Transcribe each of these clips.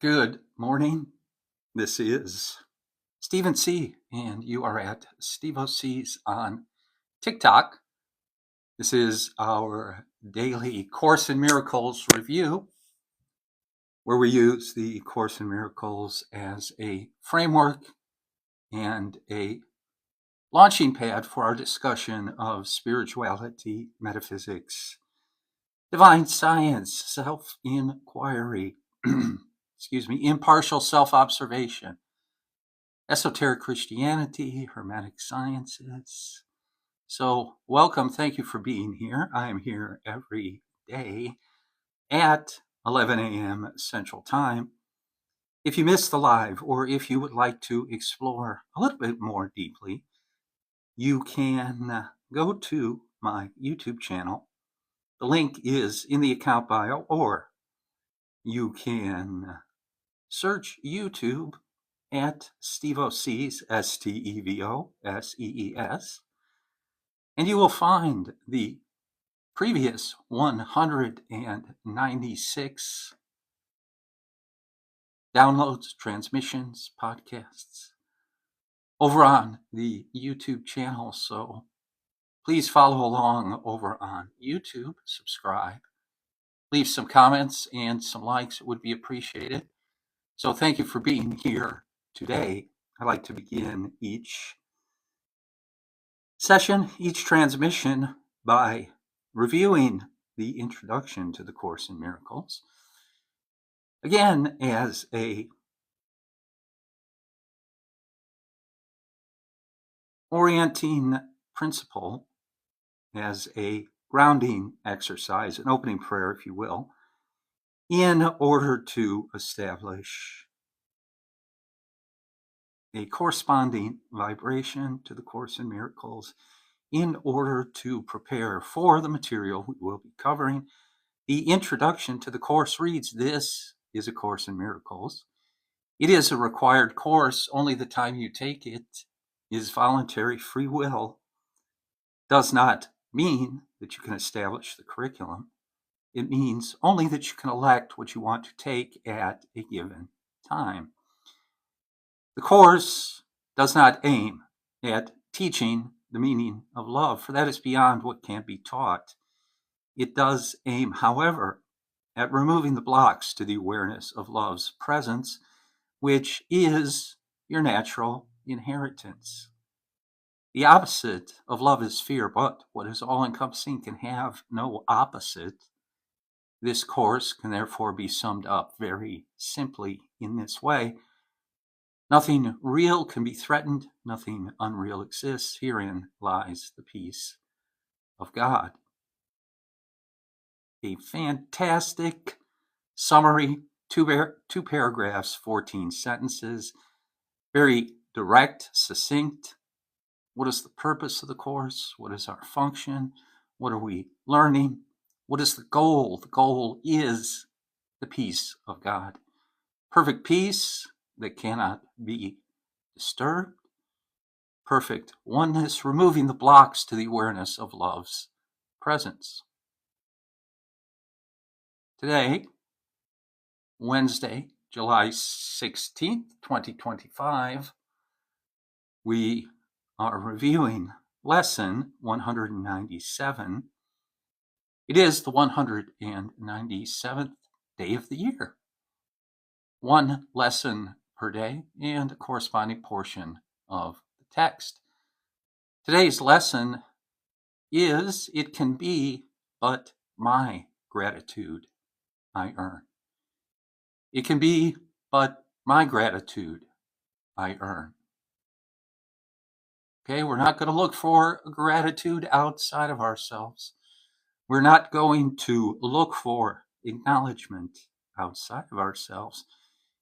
Good morning. This is Stephen C., and you are at Steve O'C's on TikTok. This is our daily Course in Miracles review, where we use the Course in Miracles as a framework and a launching pad for our discussion of spirituality, metaphysics, divine science, self-inquiry, impartial self-observation, esoteric Christianity, Hermetic sciences. So welcome, thank you for being here. I am here every day at 11 a.m. Central Time. If you missed the live, or if you would like to explore a little bit more deeply, you can go to my YouTube channel. The link is in the account bio, or you can search YouTube at Steve O'C's, STEVOSEES, and you will find the previous 196 downloads, transmissions, podcasts over on the YouTube channel. So please follow along over on YouTube, subscribe, leave some comments and some likes. It would be appreciated. So thank you for being here today. I like to begin each session, each transmission, by reviewing the introduction to the Course in Miracles, again as a orienting principle, as a grounding exercise, an opening prayer, if you will, in order to establish a corresponding vibration to the Course in Miracles, in order to prepare for the material we will be covering. The introduction to the course reads, "This is a Course in Miracles. It is a required course. Only the time you take it is voluntary. Free will does not mean that you can establish the curriculum. It means only that you can elect what you want to take at a given time. The course does not aim at teaching the meaning of love, for that is beyond what can be taught. It does aim, however, at removing the blocks to the awareness of love's presence, which is your natural inheritance. The opposite of love is fear, but what is all-encompassing can have no opposite. This course can therefore be summed up very simply in this way: nothing real can be threatened, nothing unreal exists. Herein lies the peace of God." A fantastic summary, two paragraphs, 14 sentences, very direct, succinct. What is the purpose of the course? What is our function? What are we learning? What is the goal? The goal is the peace of God. Perfect peace that cannot be disturbed. Perfect oneness, removing the blocks to the awareness of love's presence. Today, Wednesday, July 16th, 2025, we are reviewing lesson 197. It is the 197th day of the year. One lesson per day and a corresponding portion of the text. Today's lesson is, "It can be but my gratitude I earn." It can be but my gratitude I earn. Okay, we're not going to look for gratitude outside of ourselves. We're not going to look for acknowledgement outside of ourselves.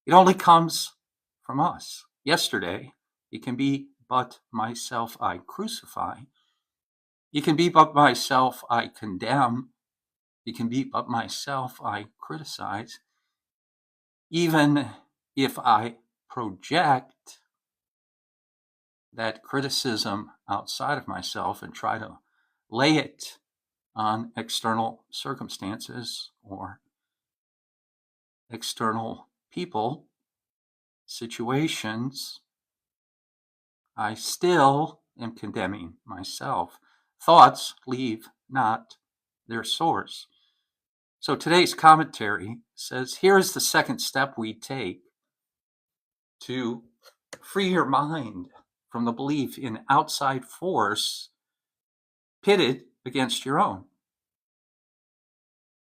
It only comes from us. Yesterday, it can be but myself I crucify. It can be but myself I condemn. It can be but myself I criticize. Even if I project that criticism outside of myself and try to lay it on external circumstances or external people, situations, I still am condemning myself. Thoughts leave not their source. So today's commentary says, here's the second step we take to free your mind from the belief in outside force pitted against your own.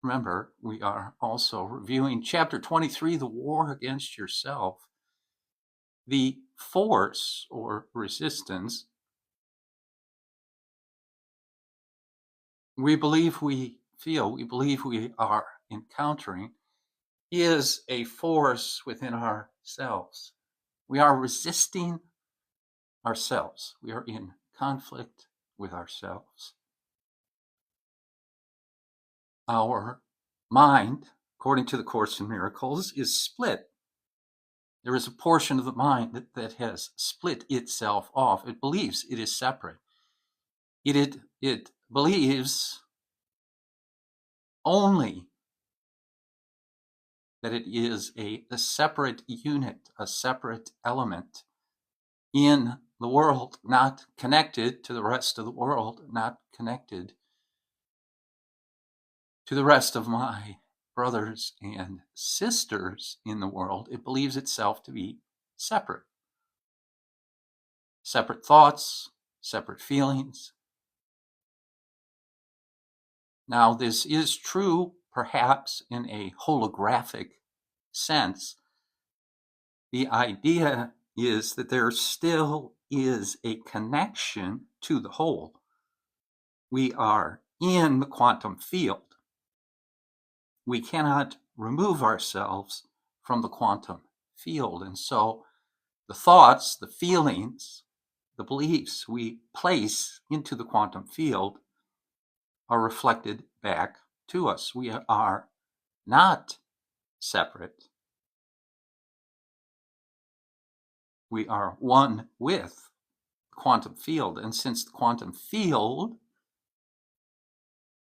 Remember, we are also reviewing chapter 23, the war against yourself. The force or resistance we believe we feel, we believe we are encountering, is a force within ourselves. We are resisting ourselves. We are in conflict with ourselves. Our mind, according to the Course in Miracles, is split. There is a portion of the mind that has split itself off. It believes it is separate. It believes only that it is a separate unit, a separate element in the world, not connected to the rest of the world, not connected to the rest of my brothers and sisters in the world. It believes itself to be separate. Separate thoughts, separate feelings. Now, this is true, perhaps, in a holographic sense. The idea is that there still is a connection to the whole. We are in the quantum field. We cannot remove ourselves from the quantum field. And so the thoughts, the feelings, the beliefs we place into the quantum field are reflected back to us. We are not separate. We are one with the quantum field. And since the quantum field,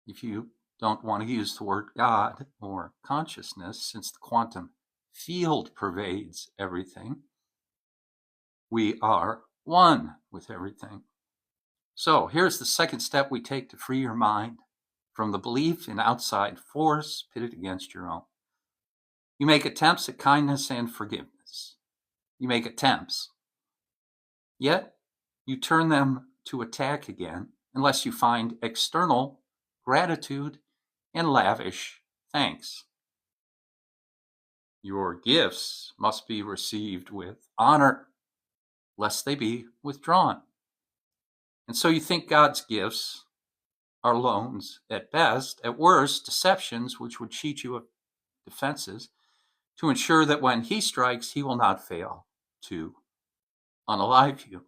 if you don't want to use the word God or consciousness, since the quantum field pervades everything, we are one with everything. So here's the second step we take to free your mind from the belief in outside force pitted against your own. You make attempts at kindness and forgiveness. You make attempts. Yet you turn them to attack again unless you find external gratitude and lavish thanks. Your gifts must be received with honor, lest they be withdrawn. And so you think God's gifts are loans at best, at worst, deceptions which would cheat you of defenses to ensure that when he strikes, he will not fail to unalive you.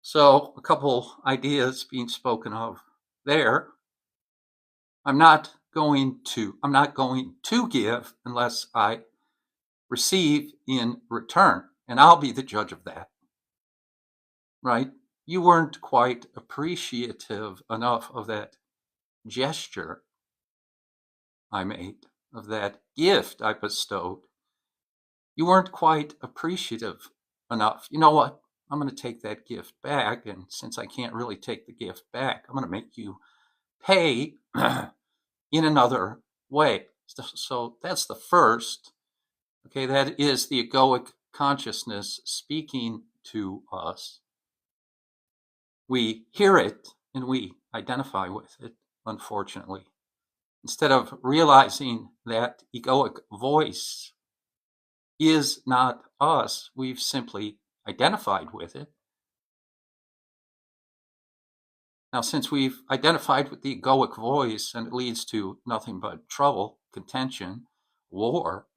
So a couple ideas being spoken of there. I'm not going to give unless I receive in return, and I'll be the judge of that. Right? You weren't quite appreciative enough of that gesture I made, of that gift I bestowed. You weren't quite appreciative enough. You know what? I'm going to take that gift back, and since I can't really take the gift back, I'm going to make you pay in another way. So that's the first. Okay, that is the egoic consciousness speaking to us. We hear it and we identify with it, unfortunately. Instead of realizing that egoic voice is not us, we've simply identified with it. Now, since we've identified with the egoic voice and it leads to nothing but trouble, contention, war,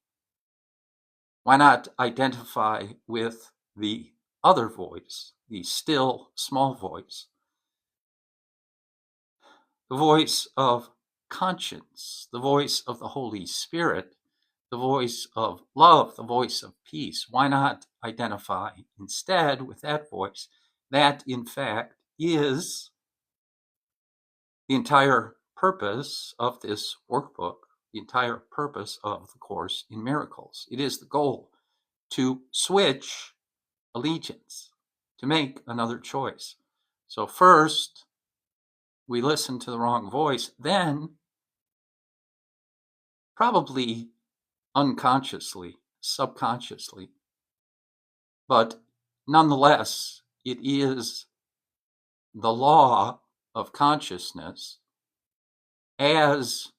why not identify with the other voice, the still small voice, the voice of conscience, the voice of the Holy Spirit, the voice of love, the voice of peace? Why not identify instead with that voice? That, in fact, is the entire purpose of this workbook, the entire purpose of the Course in Miracles. It is the goal to switch allegiance, to make another choice. So first, we listen to the wrong voice, then probably unconsciously, subconsciously, but nonetheless, it is the law of consciousness. As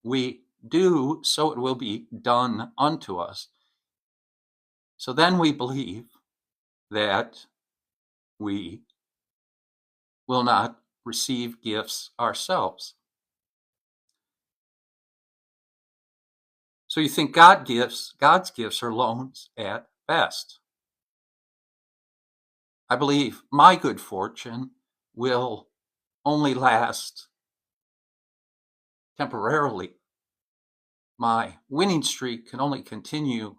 we do, so it will be done unto us. So then we believe that we will not receive gifts ourselves. So you think God's gifts are loans at best. I believe my good fortune will only last temporarily. My winning streak can only continue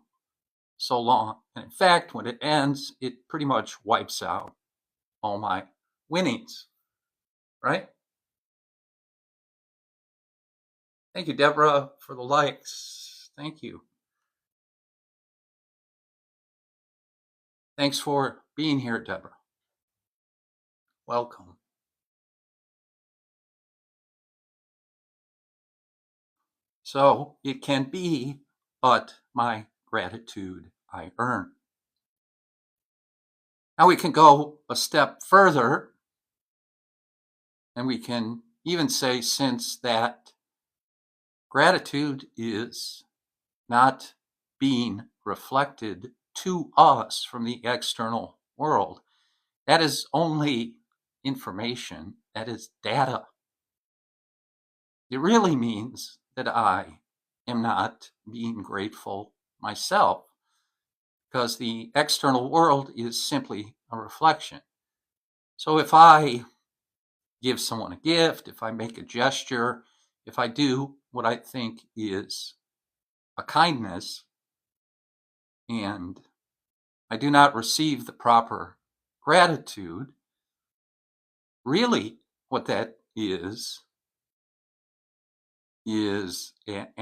so long. And in fact, when it ends, it pretty much wipes out all my winnings, right? Thank you, Deborah, for the likes. Thank you. Thanks for being here, Deborah. Welcome. So it can be but my gratitude I earn. Now we can go a step further, and we can even say, since that gratitude is not being reflected to us from the external world, that is only information, that is data. It really means that I am not being grateful myself, because the external world is simply a reflection. So if I give someone a gift, if I make a gesture, if I do what I think is a kindness, and I do not receive the proper gratitude, really what that is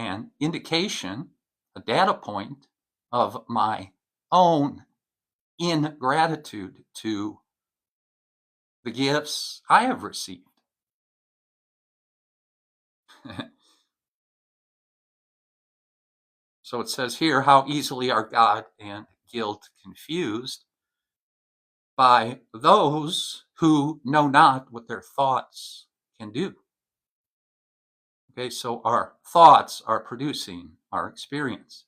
an indication, a data point of my own ingratitude to the gifts I have received. So it says here, how easily are God and guilt confused by those who know not what their thoughts can do. Okay, so our thoughts are producing our experience.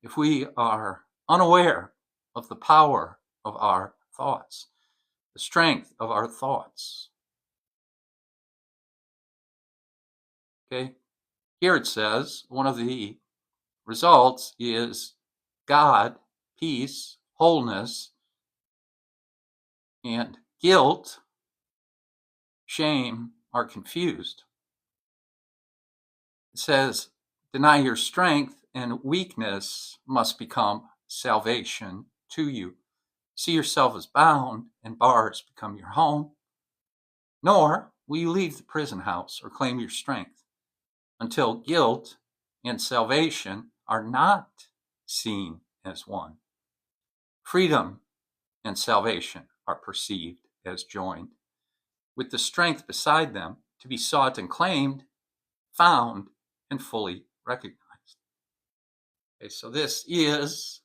If we are unaware of the power of our thoughts, the strength of our thoughts, okay, here it says one of the results is God, peace, wholeness, and guilt, shame are confused. It says, deny your strength, and weakness must become salvation to you. See yourself as bound, and bars become your home. Nor will you leave the prison house or claim your strength until guilt and salvation are not seen as one. Freedom and salvation are perceived as joined, with the strength beside them to be sought and claimed, found, and fully recognized. Okay, so this is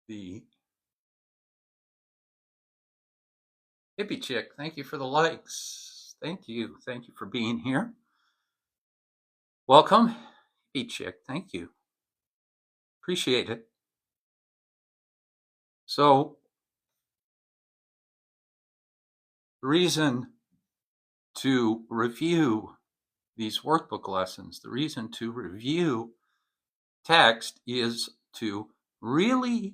the hippie chick. Thank you for the likes. Thank you. Thank you for being here. Welcome, hippie chick. Thank you. Appreciate it. So, the reason to review these workbook lessons, the reason to review text is to really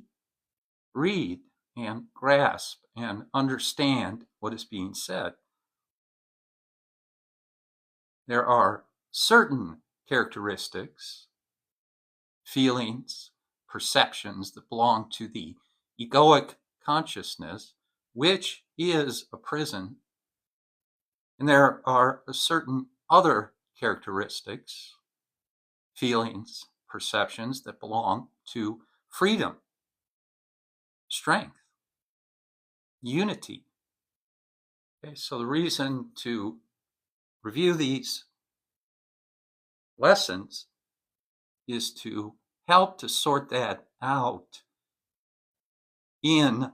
read and grasp and understand what is being said. There are certain characteristics, feelings, perceptions that belong to the egoic consciousness, which is a prison And there are certain other characteristics, feelings, perceptions that belong to freedom, strength, unity. Okay, so the reason to review these lessons is to help to sort that out in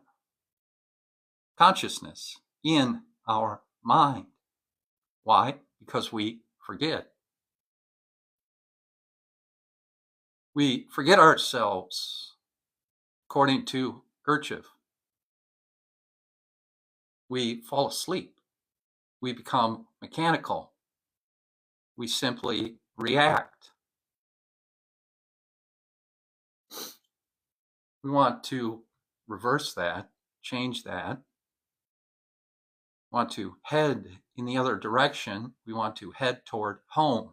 consciousness, in our mind. Why? Because we forget. We forget ourselves, according to Gurdjieff. We fall asleep. We become mechanical. We simply react. We want to reverse that, change that. We want to head in the other direction. We want to head toward home,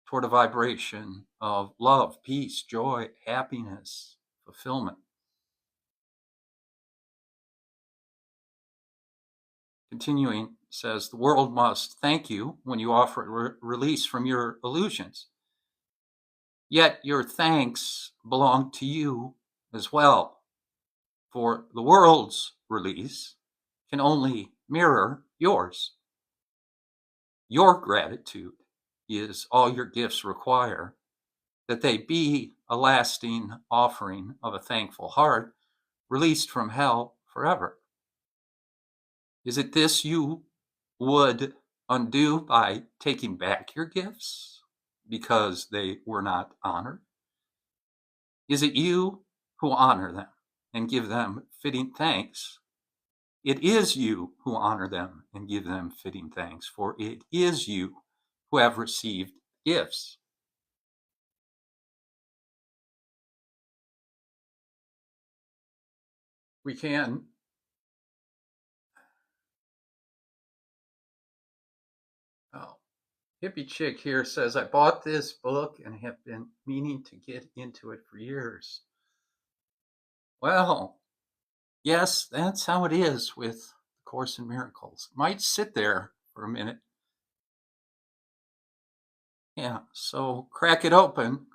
toward a vibration of love, peace, joy, happiness, fulfillment. Continuing, says, the world must thank you when you offer release from your illusions. Yet your thanks belong to you as well, for the world's release can only mirror yours. Your gratitude is all your gifts require, that they be a lasting offering of a thankful heart, released from hell forever. Is it this you would undo by taking back your gifts because they were not honored? Is it you who honor them and give them fitting thanks? It is you who honor them and give them fitting thanks, for it is you who have received gifts. We can Hippie Chick here says, I bought this book and have been meaning to get into it for years. Well, yes, that's how it is with the Course in Miracles. It might sit there for a minute. Yeah, so crack it open.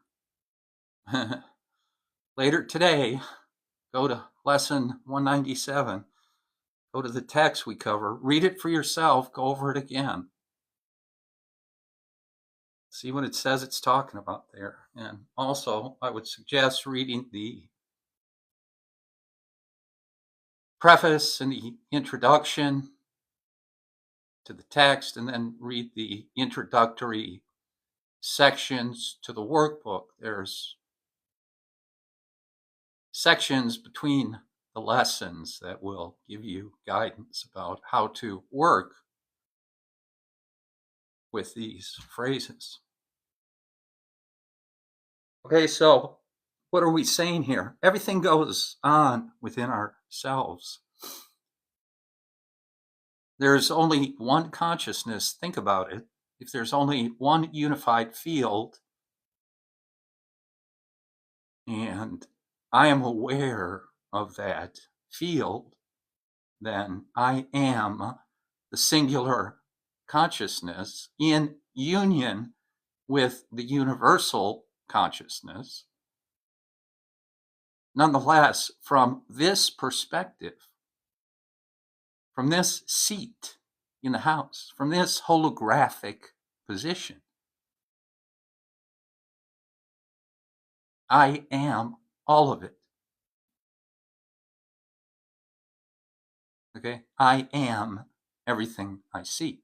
Later today, go to lesson 197. Go to the text we cover. Read it for yourself. Go over it again. See what it says it's talking about there. And also, I would suggest reading the preface and the introduction to the text, and then read the introductory sections to the workbook. There's sections between the lessons that will give you guidance about how to work with these phrases. Okay, so what are we saying here? Everything goes on within ourselves. There's only one consciousness. Think about it. If there's only one unified field, and I am aware of that field, then I am the singular consciousness in union with the universal consciousness. Nonetheless, from this perspective, from this seat in the house, from this holographic position, I am all of it. Okay? I am everything I see.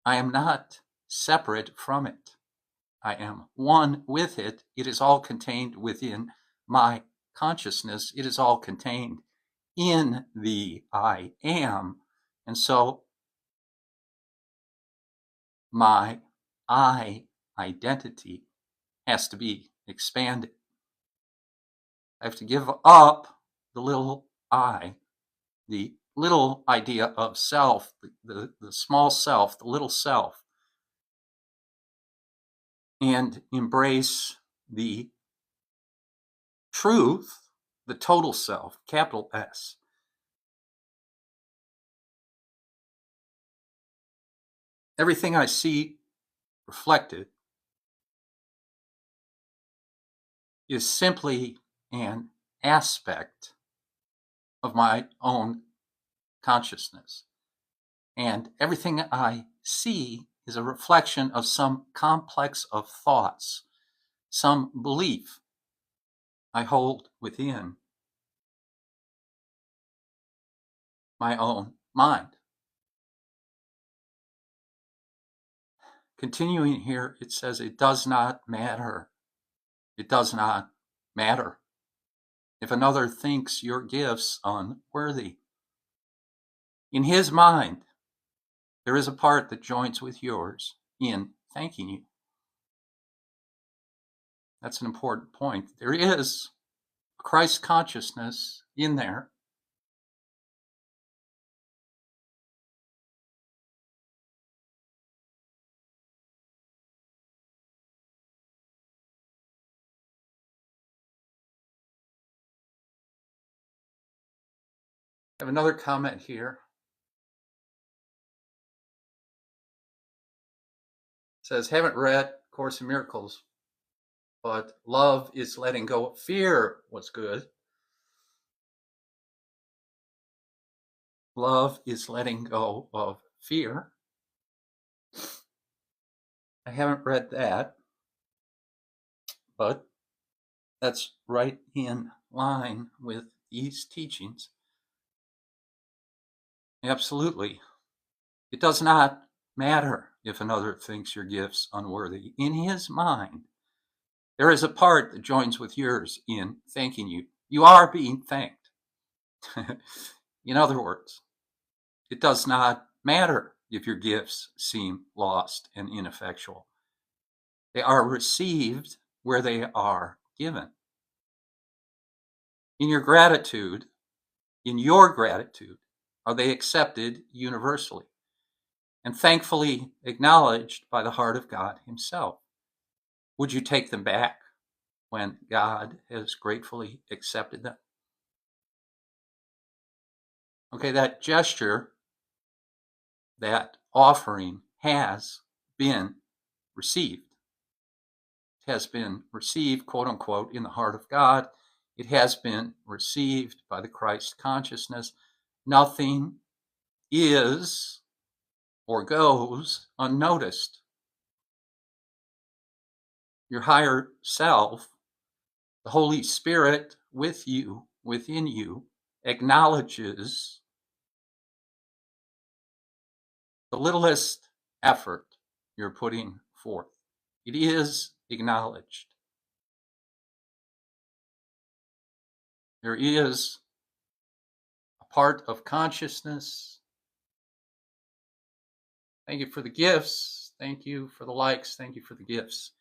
I am not separate from it. I am one with it. It is all contained within my consciousness. It is all contained in the I am. And so my I identity has to be expanded. I have to give up the little I, the little idea of self, the small self, the little self, and embrace the truth, the total self, capital S. Everything I see reflected is simply an aspect of my own consciousness. And everything I see is a reflection of some complex of thoughts, some belief I hold within my own mind. Continuing here, it says, it does not matter. It does not matter if another thinks your gifts unworthy. In his mind, there is a part that joins with yours in thanking you. That's an important point. There is Christ consciousness in there. I have another comment here. It says, haven't read Course in Miracles, but love is letting go of fear was good. Love is letting go of fear. I haven't read that, but that's right in line with these teachings. Absolutely. It does not matter if another thinks your gifts unworthy. In his mind, there is a part that joins with yours in thanking you. You are being thanked. In other words, it does not matter if your gifts seem lost and ineffectual. They are received where they are given. In your gratitude, are they accepted universally and thankfully acknowledged by the heart of God himself? Would you take them back when God has gratefully accepted them? Okay, that gesture, that offering has been received. It has been received, quote unquote, in the heart of God. It has been received by the Christ consciousness. Nothing is or goes unnoticed. Your higher self, the Holy Spirit with you, within you, acknowledges the littlest effort you're putting forth. It is acknowledged. There is a part of consciousness. Thank you for the gifts. Thank you for the likes. Thank you for the gifts.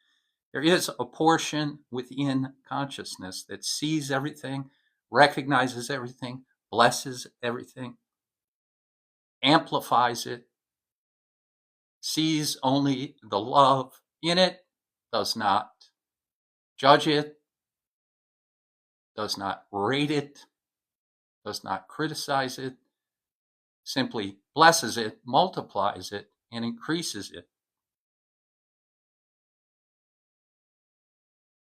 There is a portion within consciousness that sees everything, recognizes everything, blesses everything, amplifies it, sees only the love in it, does not judge it, does not rate it, does not criticize it, simply blesses it, multiplies it, and increases it.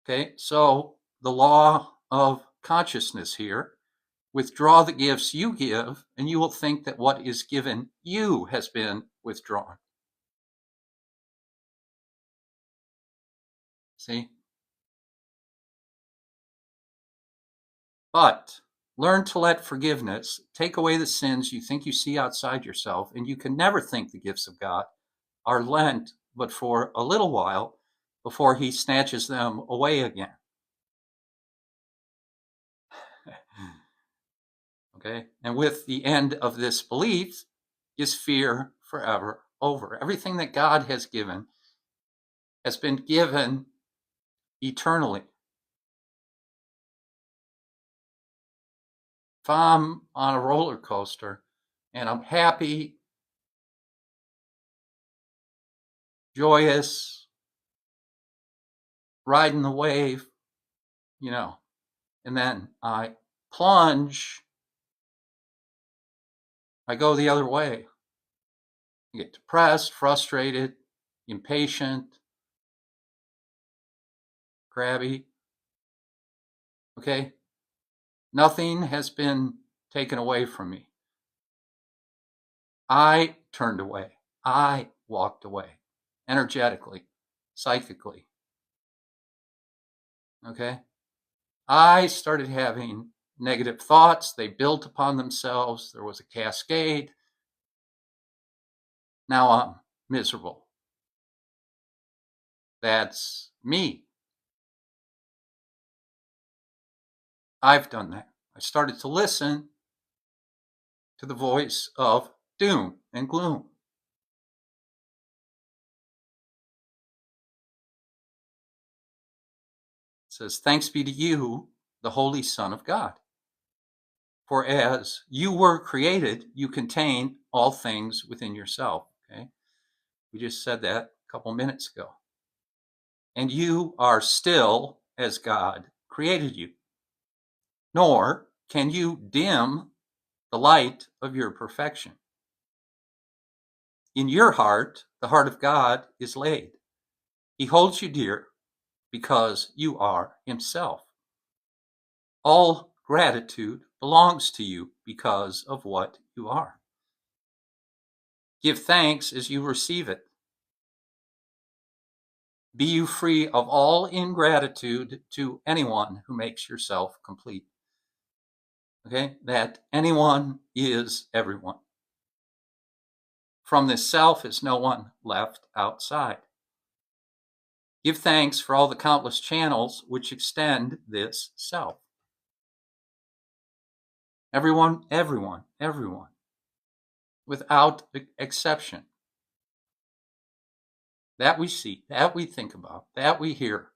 Okay, so the law of consciousness here, withdraw the gifts you give, and you will think that what is given you has been withdrawn. See? But learn to let forgiveness take away the sins you think you see outside yourself, and you can never think the gifts of God are lent but for a little while before he snatches them away again. Okay? And with the end of this belief is fear forever over. Everything that God has given has been given eternally. If I'm on a roller coaster and I'm happy, joyous, riding the wave, and then I plunge, I go the other way. You get depressed, frustrated, impatient, crabby. Okay? Nothing has been taken away from me. I turned away. I walked away energetically, psychically. Okay? I started having negative thoughts. They built upon themselves. There was a cascade. Now I'm miserable. That's me. I've done that. I started to listen to the voice of doom and gloom. It says, "Thanks be to you, the Holy Son of God. For as you were created, you contain all things within yourself." Okay? We just said that a couple minutes ago. And you are still as God created you. Nor can you dim the light of your perfection. In your heart, the heart of God is laid. He holds you dear because you are Himself. All gratitude belongs to you because of what you are. Give thanks as you receive it. Be you free of all ingratitude to anyone who makes yourself complete. Okay? That anyone is everyone. From this self is no one left outside. Give thanks for all the countless channels which extend this self. Everyone, everyone, everyone, without exception. That we see, that we think about, that we hear,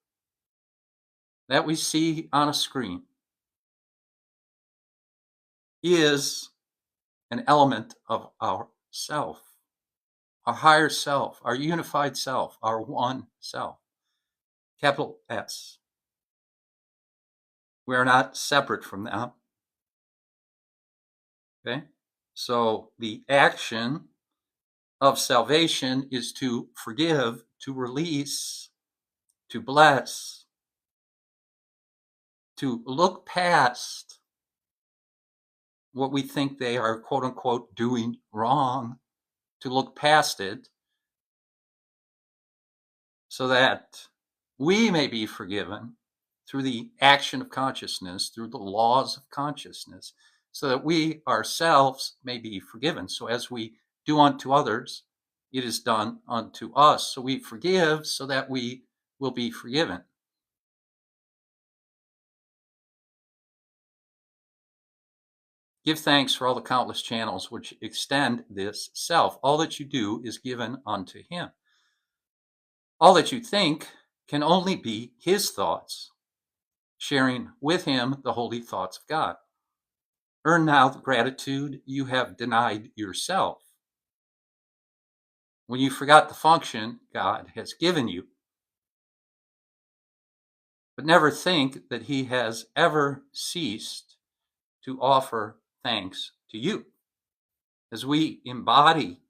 that we see on a screen is an element of our self, our higher self, our unified self, our one self, capital S. We are not separate from them. Okay? So the action of salvation is to forgive, to release, to bless, to look past what we think they are, quote unquote, doing wrong, to look past it so that we may be forgiven through the action of consciousness, through the laws of consciousness, so that we ourselves may be forgiven. So as we do unto others, it is done unto us. So we forgive so that we will be forgiven. Give thanks for all the countless channels which extend this self. All that you do is given unto Him. All that you think can only be His thoughts, sharing with Him the holy thoughts of God. Earn now the gratitude you have denied yourself. When you forgot the function God has given you, but never think that He has ever ceased to offer thanks to you. As we embody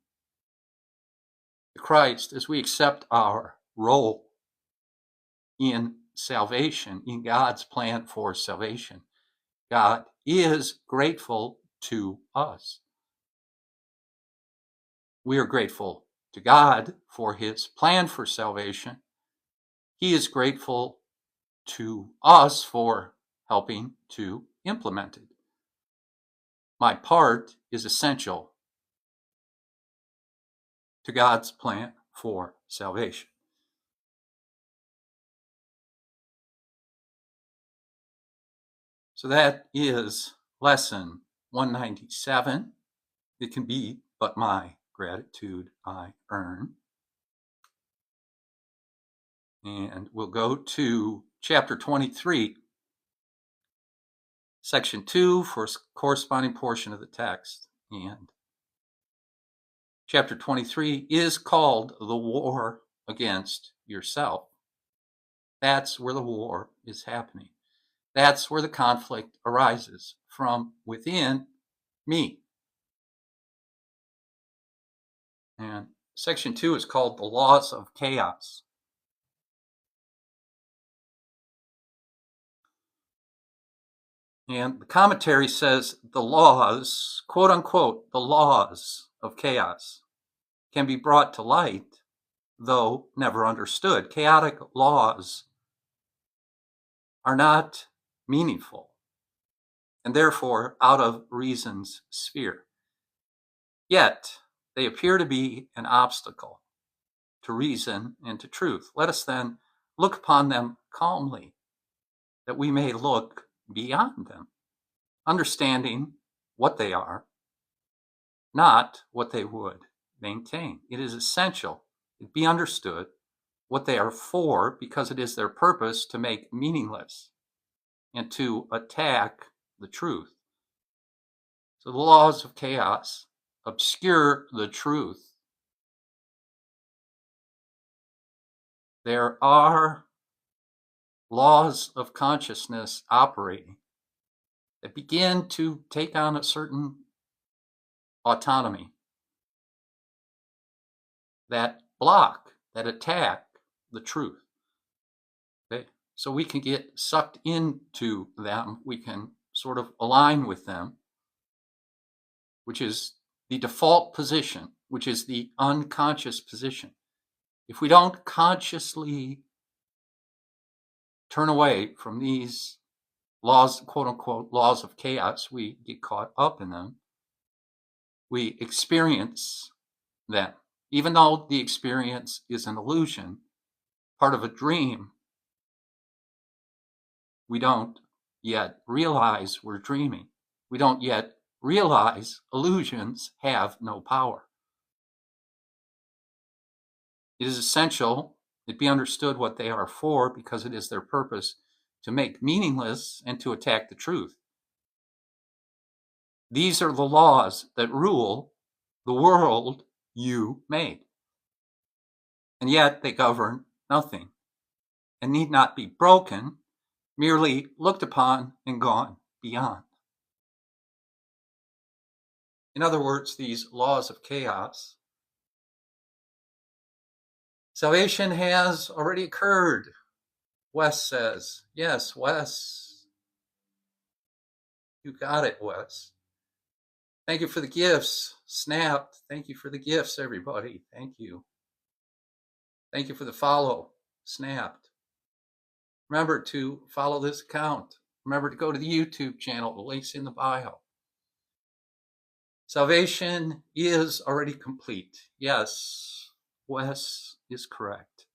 Christ, as we accept our role in salvation, in God's plan for salvation, God is grateful to us. We are grateful to God for His plan for salvation. He is grateful to us for helping to implement it. My part is essential to God's plan for salvation. So that is lesson 197. It can be but my gratitude I earn. And we'll go to chapter 23, section 2 for corresponding portion of the text. And chapter 23 is called the war against yourself. That's where the war is happening. That's where the conflict arises, from within me. And section 2 is called the laws of chaos. And the commentary says the laws, quote unquote, the laws of chaos can be brought to light, though never understood. Chaotic laws are not meaningful and therefore out of reason's sphere. Yet they appear to be an obstacle to reason and to truth. Let us then look upon them calmly, that we may look beyond them, understanding what they are, not what they would maintain. It is essential it be understood what they are for, because it is their purpose to make meaningless and to attack the truth. So the laws of chaos obscure the truth. There are laws of consciousness operating that begin to take on a certain autonomy, that block, that attack the truth. Okay? So we can get sucked into them, we can sort of align with them, which is the default position, which is the unconscious position. If we don't consciously turn away from these laws, quote unquote, laws of chaos, we get caught up in them. We experience them. Even though the experience is an illusion, part of a dream, we don't yet realize we're dreaming. We don't yet realize illusions have no power. It is essential it be understood what they are for, because it is their purpose to make meaningless and to attack the truth. These are the laws that rule the world you made. And yet they govern nothing and need not be broken, merely looked upon and gone beyond. In other words, these laws of chaos, salvation has already occurred, Wes says. Yes, Wes. You got it, Wes. Thank you for the gifts. Snap. Thank you for the gifts, everybody. Thank you. Thank you for the follow. Snapped. Remember to follow this account. Remember to go to the YouTube channel. The link's in the bio. Salvation is already complete. Yes, Wes is correct.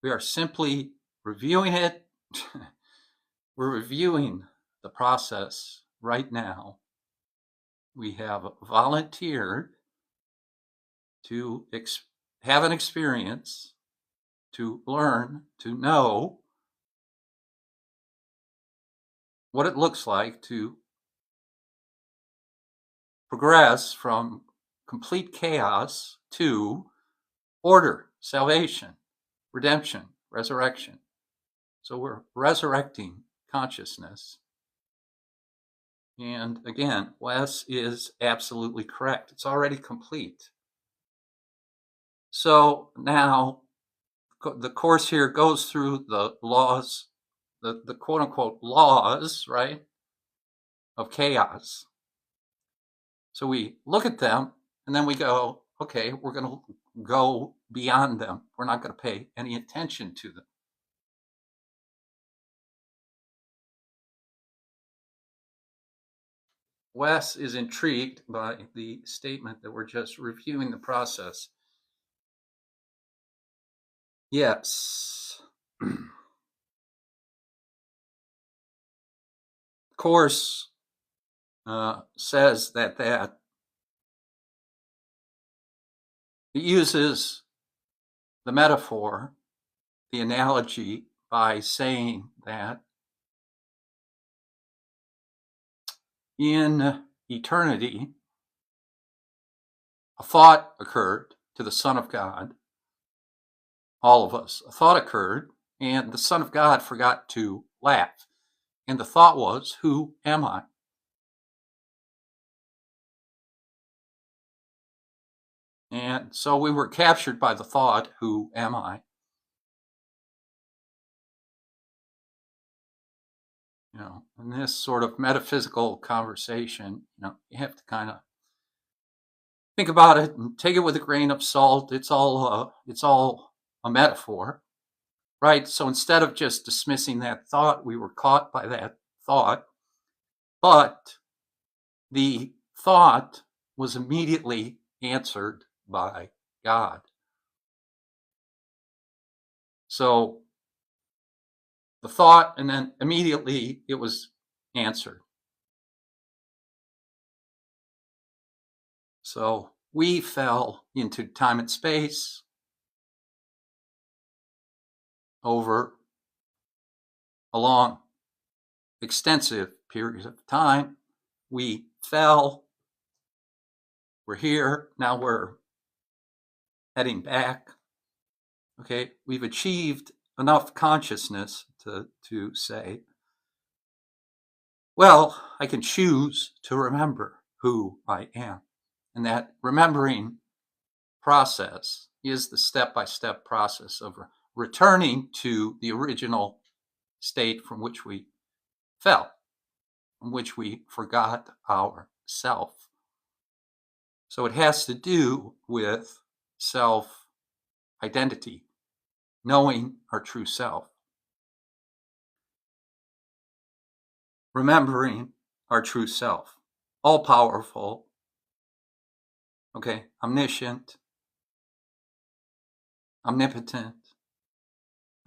We are simply reviewing it. We're reviewing the process right now. We have volunteered to have an experience, to learn, to know what it looks like to progress from complete chaos to order, salvation, redemption, resurrection. So we're resurrecting consciousness. And again, Wes is absolutely correct. It's already complete. So now the course here goes through the laws, the quote unquote laws, right, of chaos. So we look at them and then we go, okay, we're going to go beyond them. We're not going to pay any attention to them. Wes is intrigued by the statement that we're just reviewing the process. Yes. Course says that it uses the metaphor, the analogy, by saying that in eternity, a thought occurred to the Son of God, all of us. A thought occurred, and the Son of God forgot to laugh. And the thought was, who am I? And so we were captured by the thought, who am I? In this sort of metaphysical conversation, you have to kind of think about it and take it with a grain of salt. It's all a metaphor, right? So instead of just dismissing that thought, we were caught by that thought, but the thought was immediately answered by God. So the thought, and then immediately it was answered. So we fell into time and space over a long, extensive period of time. We fell. We're here. Now we're heading back. Okay, we've achieved enough consciousness to say, well, I can choose to remember who I am. And that remembering process is the step-by-step process of returning to the original state from which we fell, from which we forgot our self. So it has to do with self-identity, knowing our true self, remembering our true self, all-powerful, okay, omniscient, omnipotent,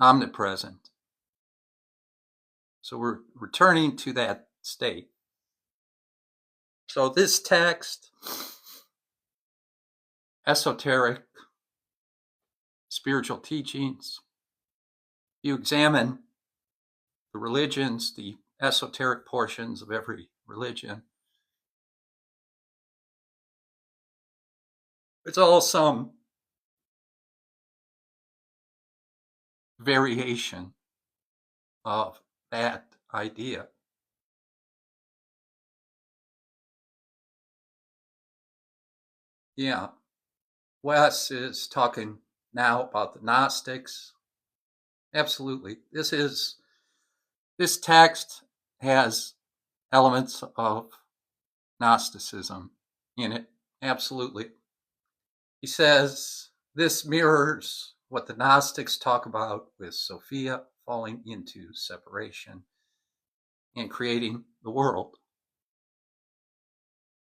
omnipresent. So we're returning to that state. So this text, esoteric spiritual teachings, you examine the religions, the esoteric portions of every religion, it's all some variation of that idea. Yeah, Wes is talking now about the Gnostics. Absolutely. This text has elements of Gnosticism in it. Absolutely. He says this mirrors what the Gnostics talk about with Sophia falling into separation and creating the world.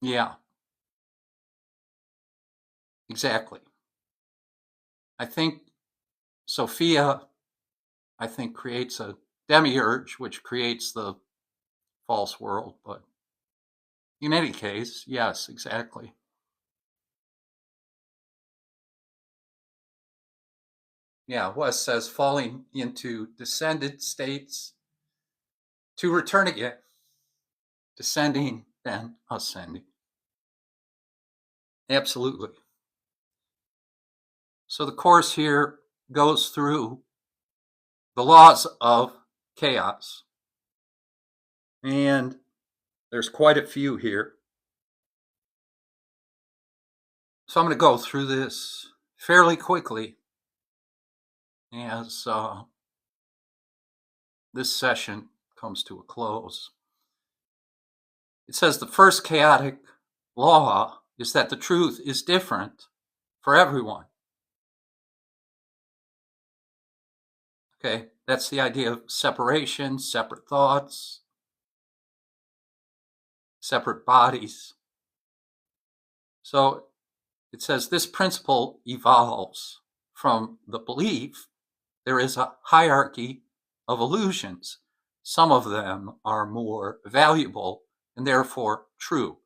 Yeah, exactly. I think Sophia, creates a demiurge, which creates the false world. But in any case, yes, exactly. Yeah, Wes says falling into descended states to return again, descending, then ascending. Absolutely. So the course here goes through the laws of chaos. And there's quite a few here. So I'm going to go through this fairly quickly as this session comes to a close. It says the first chaotic law is that the truth is different for everyone. Okay, that's the idea of separation, separate thoughts, separate bodies. So it says this principle evolves from the belief there is a hierarchy of illusions. Some of them are more valuable and therefore true.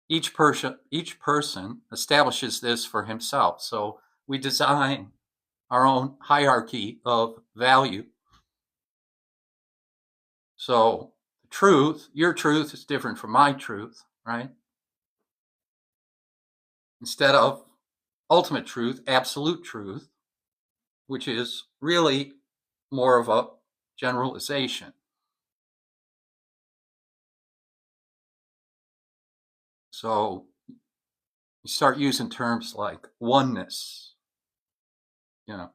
Each person establishes this for himself. So we design our own hierarchy of value. So truth, your truth is different from my truth, right? Instead of ultimate truth, absolute truth, which is really more of a generalization. So You start using terms like oneness, you know.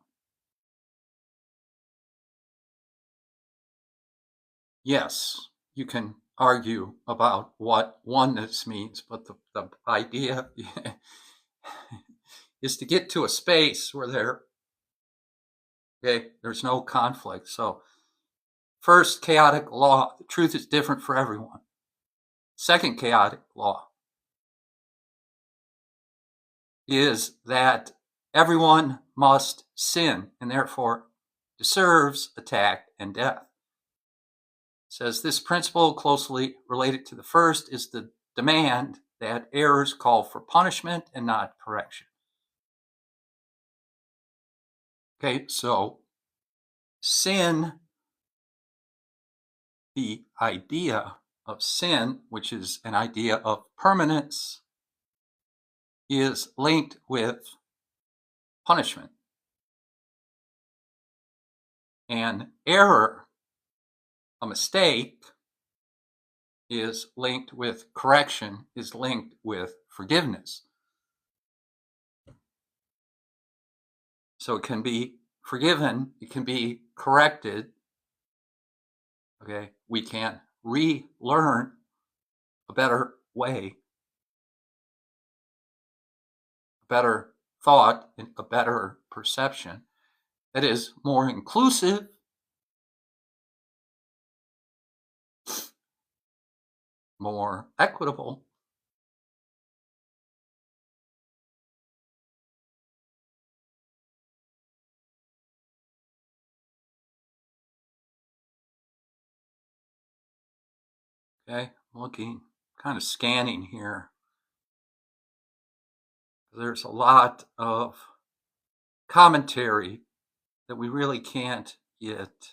Yes, you can argue about what oneness means, but the idea is to get to a space where there's no conflict. So, first chaotic law, the truth is different for everyone. Second chaotic law is that everyone must sin and therefore deserves attack and death. It says this principle, closely related to the first, is the demand that errors call for punishment and not correction. Okay, so sin, the idea of sin, which is an idea of permanence, is linked with punishment. And error, a mistake, is linked with correction, is linked with forgiveness. So it can be forgiven, it can be corrected. Okay, we can relearn a better way, a better thought, and a better perception that is more inclusive, more equitable. Okay, I'm looking, kind of scanning here. There's a lot of commentary that we really can't get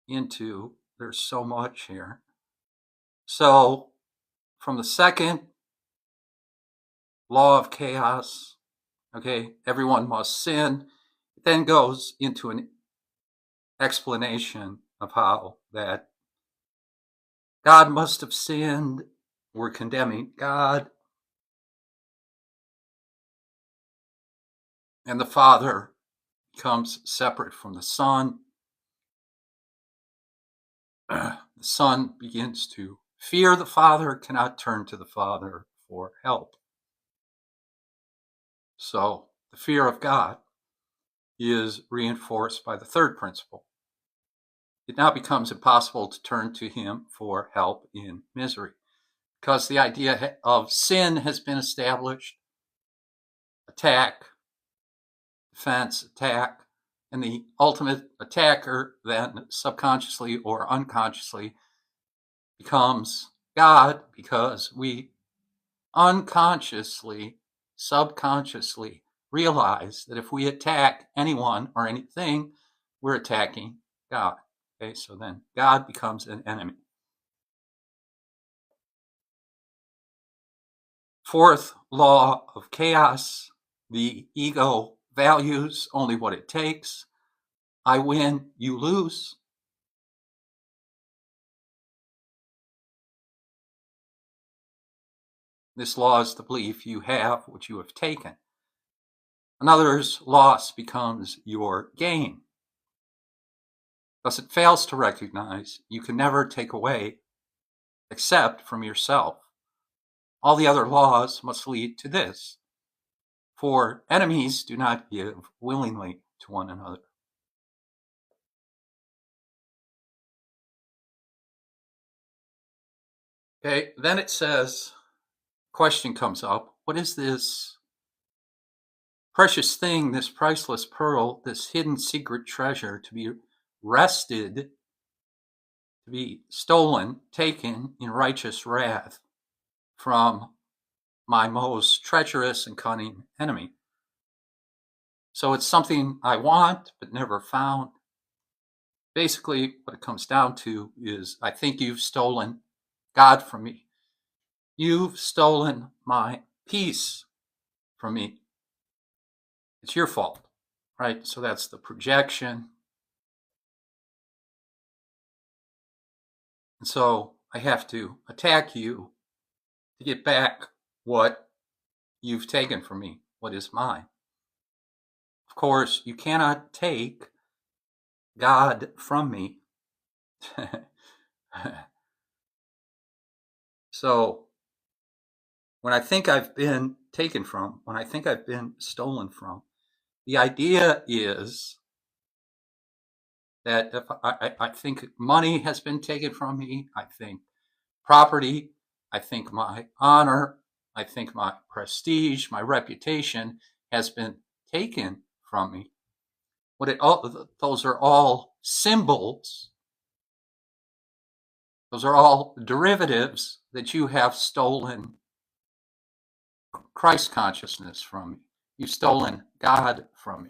into. There's so much here. So, from the second law of chaos, okay, everyone must sin. It then goes into an explanation of how that God must have sinned. We're condemning God. And the Father becomes separate from the Son. The Son begins to fear the Father, cannot turn to the Father for help. So the fear of God is reinforced by the third principle. It now becomes impossible to turn to Him for help in misery, because the idea of sin has been established. Attack, defense, attack, and the ultimate attacker then subconsciously or unconsciously becomes God, because we unconsciously, subconsciously realize that if we attack anyone or anything, we're attacking God. Okay, so then God becomes an enemy. Fourth law of chaos, the ego values only what it takes. I win, you lose. This law is the belief you have what you have taken. Another's loss becomes your gain. Thus, it fails to recognize you can never take away except from yourself. All the other laws must lead to this. For enemies do not give willingly to one another. Okay, then it says, question comes up, what is this precious thing, this priceless pearl, this hidden secret treasure to be wrested, to be stolen, taken in righteous wrath from my most treacherous and cunning enemy? So it's something I want but never found. Basically, what it comes down to is I think you've stolen God from me. You've stolen my peace from me. It's your fault, right? So that's the projection. And so I have to attack you to get back what you've taken from me, what is mine. Of course, you cannot take God from me. So when I think I've been taken from, when I think I've been stolen from, the idea is that if I think money has been taken from me, I think property, I think my honor, I think my prestige, my reputation has been taken from me. Those are all symbols. Those are all derivatives that you have stolen Christ consciousness from me. You've stolen God from me.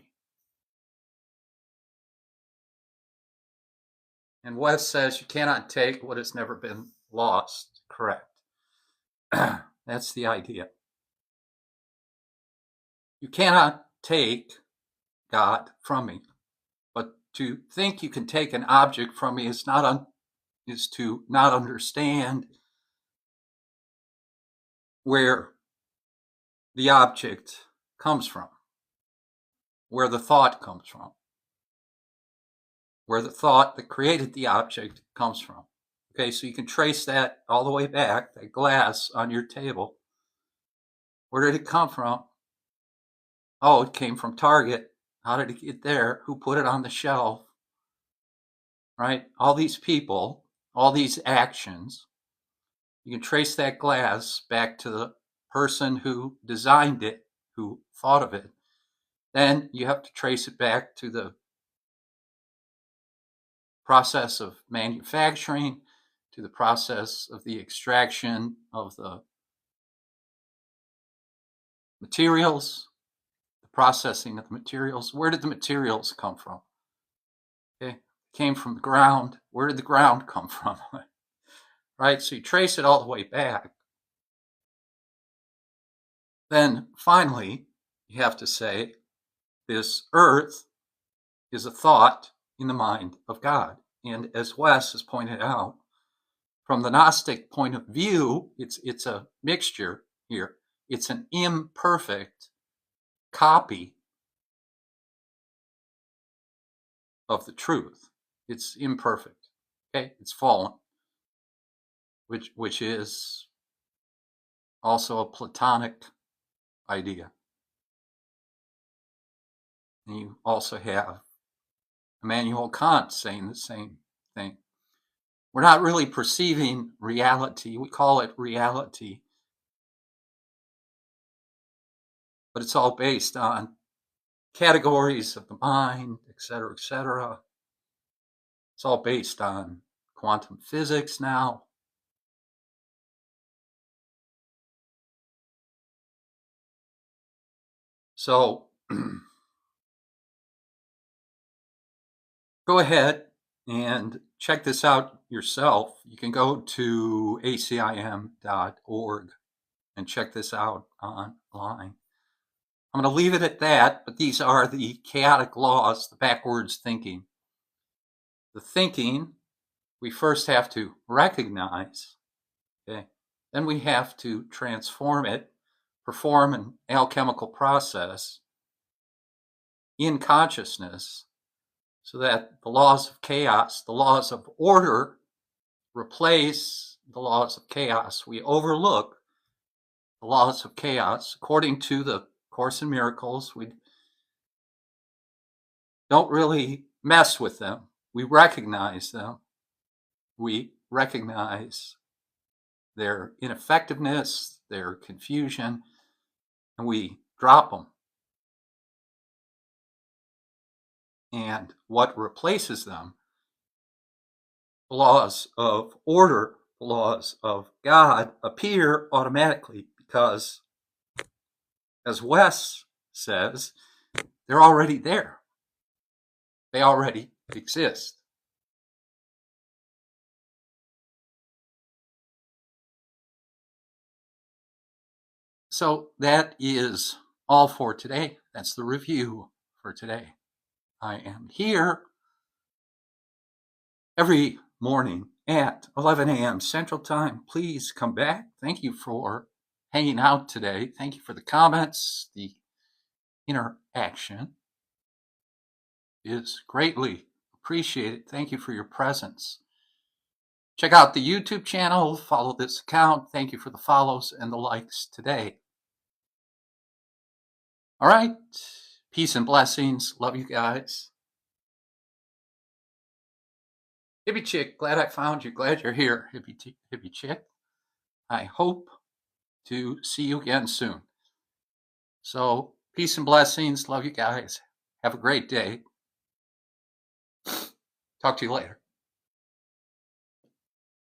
And West says you cannot take what has never been lost. Correct. That's the idea. You cannot take God from me. But to think you can take an object from me is to not understand where the object comes from, where the thought comes from, where the thought that created the object comes from. Okay, so you can trace that all the way back, that glass on your table. Where did it come from? Oh, it came from Target. How did it get there? Who put it on the shelf? Right? All these people, all these actions, you can trace that glass back to the person who designed it, who thought of it. Then you have to trace it back to the process of manufacturing, to the process of the extraction of the materials, the processing of the materials. Where did the materials come from? Okay, came from the ground. Where did the ground come from? Right, so you trace it all the way back. Then finally, you have to say, this earth is a thought in the mind of God. And as Wes has pointed out, from the Gnostic point of view, it's a mixture here. It's an imperfect copy of the truth. It's imperfect. Okay, it's fallen, which is also a Platonic idea. And you also have Immanuel Kant saying the same thing. We're not really perceiving reality. We call it reality. But it's all based on categories of the mind, et cetera, et cetera. It's all based on quantum physics now. So go ahead and check this out yourself. You can go to acim.org and check this out online. I'm going to leave it at that, but these are the chaotic laws, the backwards thinking. The thinking, we first have to recognize, okay? Then we have to transform it, perform an alchemical process in consciousness so that the laws of chaos, the laws of order, replace the laws of chaos. We overlook the laws of chaos. According to the Course in Miracles, we don't really mess with them. We recognize them. We recognize their ineffectiveness, their confusion, and we drop them. And what replaces them? The laws of order, the laws of God appear automatically because, as Wes says, they're already there. They already exist. So that is all for today. That's the review for today. I am here every morning at 11 a.m. Central Time. Please come back. Thank you for hanging out today. Thank you for the comments. The interaction is greatly appreciated. Thank you for your presence. Check out the YouTube channel. Follow this account. Thank you for the follows and the likes today. All right. Peace and blessings. Love you guys. Hippie Chick, glad I found you. Glad you're here, Hippie Chick. I hope to see you again soon. So, peace and blessings. Love you guys. Have a great day. Talk to you later.